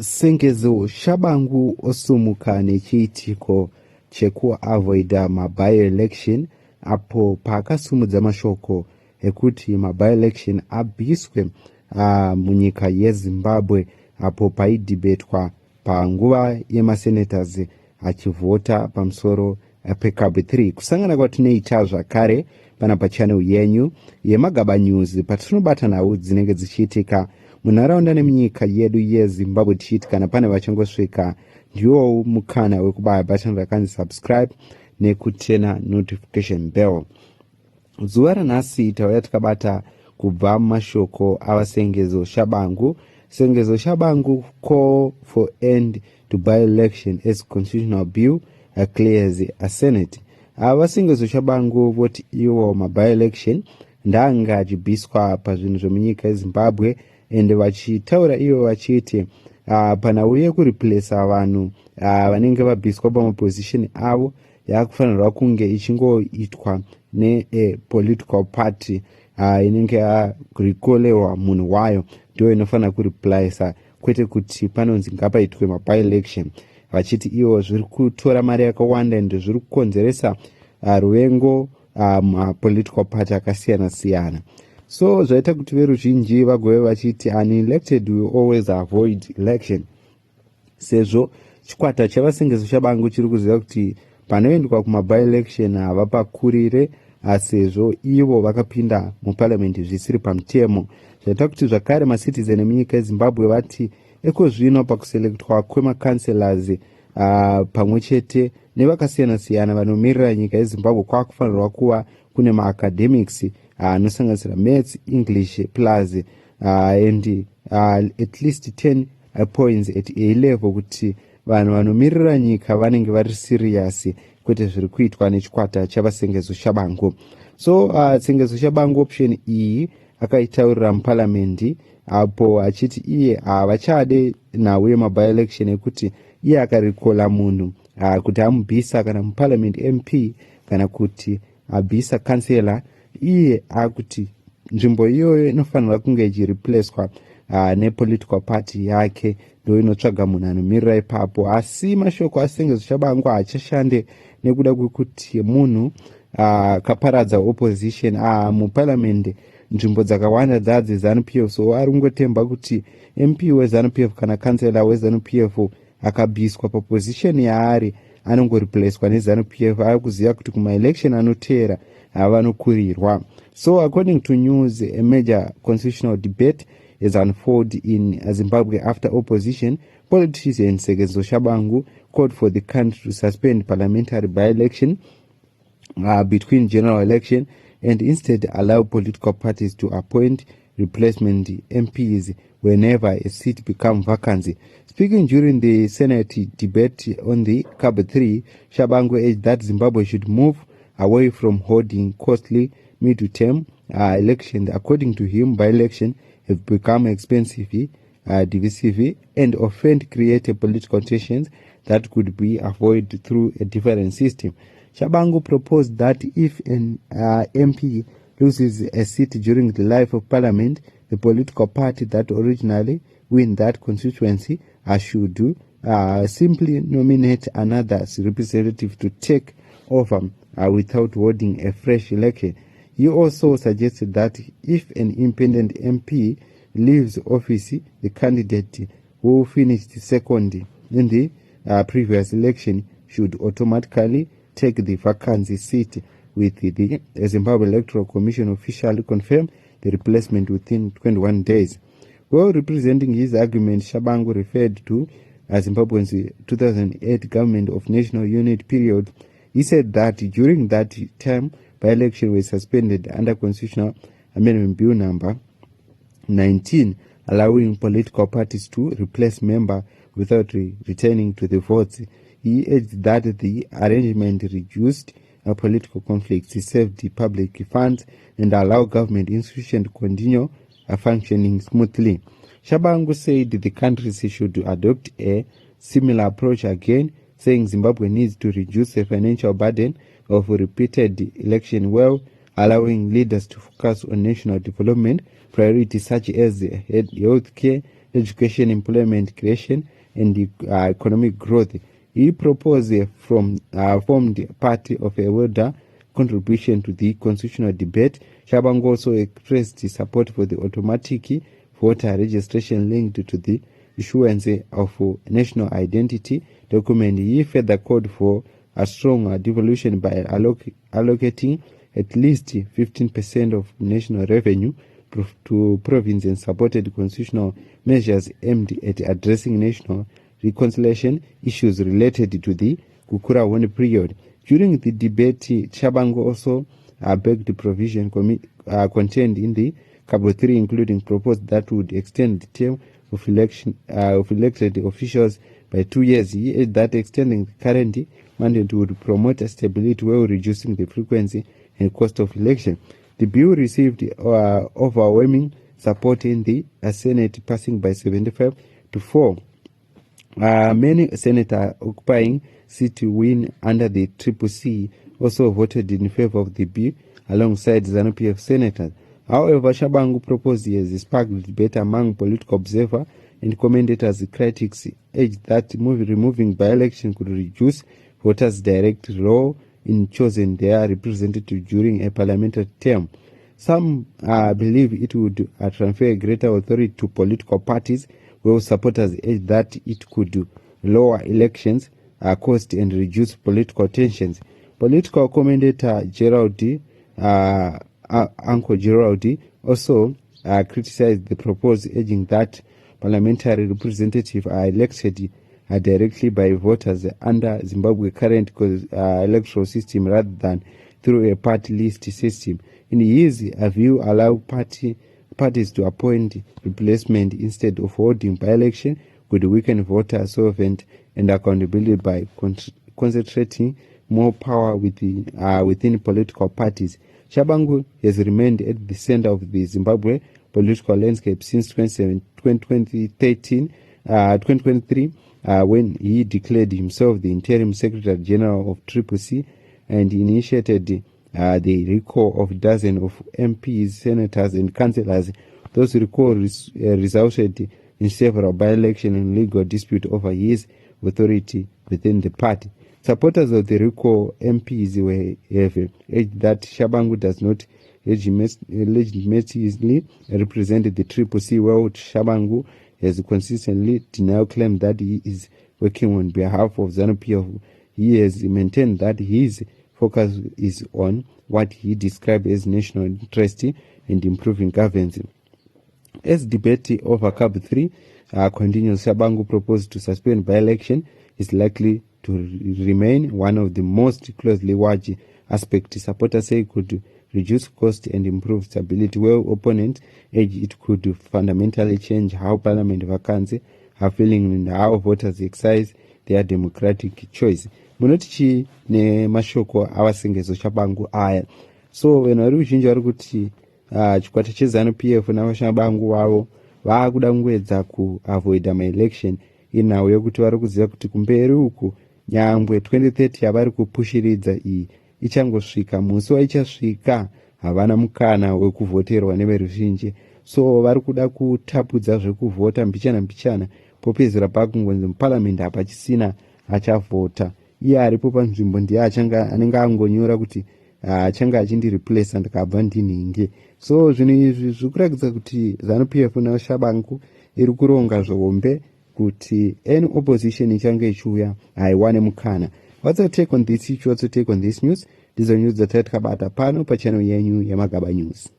Sengezo Tshabangu osumuka nechiitiko chekuavoida by-election apo paakasumudza mashoko ekuti by-election abviswe munyika yeZimbabwe apo paidhibetwa panguva yemasenators achivhota pamusoro peCAB3. Kusangana kwatinoita zvakare pana pachannel yenyu yeMagaba News patinobata nhau dzinenge dzichiitika munharaunda nemunyika yedu yeZimbabwe tichiti kana pane vachangosvika ndiwo mukana wekubaya button rakanzi subscribe nekutena notification bell. Zuva ranhasi tauya tikabata kubva mumashoko avaSengezo Tshabangu. Sengezo Tshabangu call for end to by-election as constitutional bill clears a Senate. AvaSengezo Tshabangu voti iwo by-election ndanga achibviswa pazvinhu zvemunyika yeZimbabwe ende vachitaura ivo vachiti pana uye kureplacea vanhu vanenge vabviswa pamapozisheni avo yakufanirwa kunge ichingoitwa ne-political party inenge yarikolewa munhu wayo ndiyo inofanira kureplacea, kwete kuti panonzi ngapaitwe by-election. Vachiti ivo zviri kutora mari yakawanda ende zviri kukonzeresa ruvengo political party akasiyana siyana. So zvaita kuti veruzhinji vagove vachiti unelected will always avoid election, sezvo chikwata chavaSengezo Tshabangu chiri kuziva kuti panoendwa by-election havapakurire sezvo ivo vakapinda muparliament zvisiri pamutemo. Zvaita kuti zvakare macitizen emunyika yeZimbabwe vati eko zvino pakuselektwa kwemakanselors pamwe chete nevakasiyana siyana vanomirira nyika yeZimbabwe kwakufanirwa kuva kune maacademics anosanganisira maths, English plus and at least 10 points at A level kuti vanhu vanomirira nyika vanenge vari serious, kwete zviri kuitwa nechikwata chavaSengezo Tshabangu. So Sengezo Tshabangu option iyi akaitaurira muparliament apo achiti iye havachade nhau yemaby-election ekuti iye akarikola munhu kuti amubvisa kana muparliament MP kana kuti abvisa kansela, iye akuti nzvimbo iyoyo inofanirwa kunge ichireplacwa nepolitical party yake ndo inotsvaga munhu anomirira ipapo. Asi mashoko aSengezo Tshabangu haachashande nekuda kwekuti munhu akaparadza opposition muparliament nzvimbo dzakawanda dzadze Zanu-PF, so ari kungotemba kuti MP weZanu-PF kana kansela weZanu-PF akabviswa paposition yaari anongoreplacwa neZanu-PF. ari kuziva kuti kuma-election anoteera vanokurirwa. So according to news, a major constitutional debate has unfolded in Zimbabwe after opposition politician Sengezo Tshabangu called for the country to suspend parliamentary by-election between general election and instead allow political parties to appoint replacement MPs whenever a seat becomes vacant. Speaking during the Senate debate on the CAB3, Tshabangu urged that Zimbabwe should move away from holding costly mid-term elections. According to him, by-election have become expensive, divisive, and often create political tensions that could be avoided through a different system. Tshabangu proposed that if an MP loses a seat during the life of parliament, the political party that originally win that constituency should simply nominate another representative to take over without holding a fresh election. He also suggested that if an independent MP leaves office, the candidate who finished second in the previous election should automatically take the vacancy seat, with the Zimbabwe Electoral Commission officially confirm the replacement within 21 days. While representing his argument, Tshabangu referred to Zimbabwe's 2008 Government of National Unity period. He said that during that time, by-election was suspended under Constitutional Amendment Bill number 19, allowing political parties to replace members without returning to the votes. He urged that the arrangement reduced political conflicts, saved the public funds, and allow government institutions to continue functioning smoothly. Tshabangu said the countries should adopt a similar approach again, saying Zimbabwe needs to reduce the financial burden of repeated elections while allowing leaders to focus on national development priorities such as health care education, employment creation, and economic growth. He proposed formed part of a wider contribution to the constitutional debate. Tshabangu also expressed support for the automatic voter registration linked to the issuance of national identity document. He further called for a strong devolution by allocating at least 15% of national revenue to province and supported constitutional measures aimed at addressing national reconciliation issues related to the Kukura One period. During the debate, Tshabangu also begged the provision contained in the CAB3, including proposed that would extend the term of elected officials by 2 years. He added that extending the current mandate would promote stability while reducing the frequency and cost of election. The bill received overwhelming support in the Senate, passing by 75-4. Many senators occupying seats win under the CCC also voted in favor of the bill alongside Zanu-PF senators. However, Tshabangu proposed has sparked debate among political observers and commentators. Critics urged that removing by-election could reduce voters' direct role in choosing their representative during a parliamentary term. Some believe it would transfer greater authority to political parties, while supporters urge that it could lower elections cost and reduce political tensions. Political commentator Uncle Geraldi also criticized the proposal, urging that parliamentary representatives are elected directly by voters under Zimbabwe's current electoral system rather than through a party list system. In his view, allow parties to appoint replacement instead of holding by-election could weaken voter sovereignty and accountability by concentrating more power within political parties. Tshabangu has remained at the center of the Zimbabwe political landscape since 2023, when he declared himself the interim Secretary General of CCC and initiated the recall of dozens of MPs, senators, and councillors. Those recalls resulted in several by-election and legal disputes over his authority within the party. Supporters of the recall MPs have urged that Tshabangu does not legitimately represent the CCC, while Tshabangu has consistently denied claim that he is working on behalf of Zanu-PF. He has maintained that his focus is on what he described as national interest and improving governance. As debate over CAB3 continues, Tshabangu proposed to suspend by-election is likely to remain one of the most closely watched aspects. Supporters say it could reduce cost and improve stability, while opponents urge it could fundamentally change how parliament vacancies are filling and how voters exercise their democratic choice. Munoti nemashoko avasengezo Tshabangu aya. So vanhu vari kuzhinji vari kuti chikwata cheZanu-PF navaShabangu wavo vaakuda kungoedza kuavoida maelection inhau yekuti vari kuziva kuti kumberi uku nyangwe 2030 yavari kupushiridza iyi ichangosvika, musi waichasvika havana mukana wekuvhoterwa neveruzhinji. So vari kuda kutapudza zvekuvhota mbichana popezera pakungonzi muparamendi hapachisina achavhota. Iye aripo panzvimbo ndiye anenge angonyora kuti achanga achindireplace ndikabva ndinhinge. So zvinhu izvi zvikuratidza kuti Zanu-PF naShabangu iri kuronga zvombe kuti any opposition ichange ichiuya haiwane mukana. What's your take on this issue? What's your take on this news? Ndizo news dzatiri takabata pano pachannel yenyu yeMagaba News.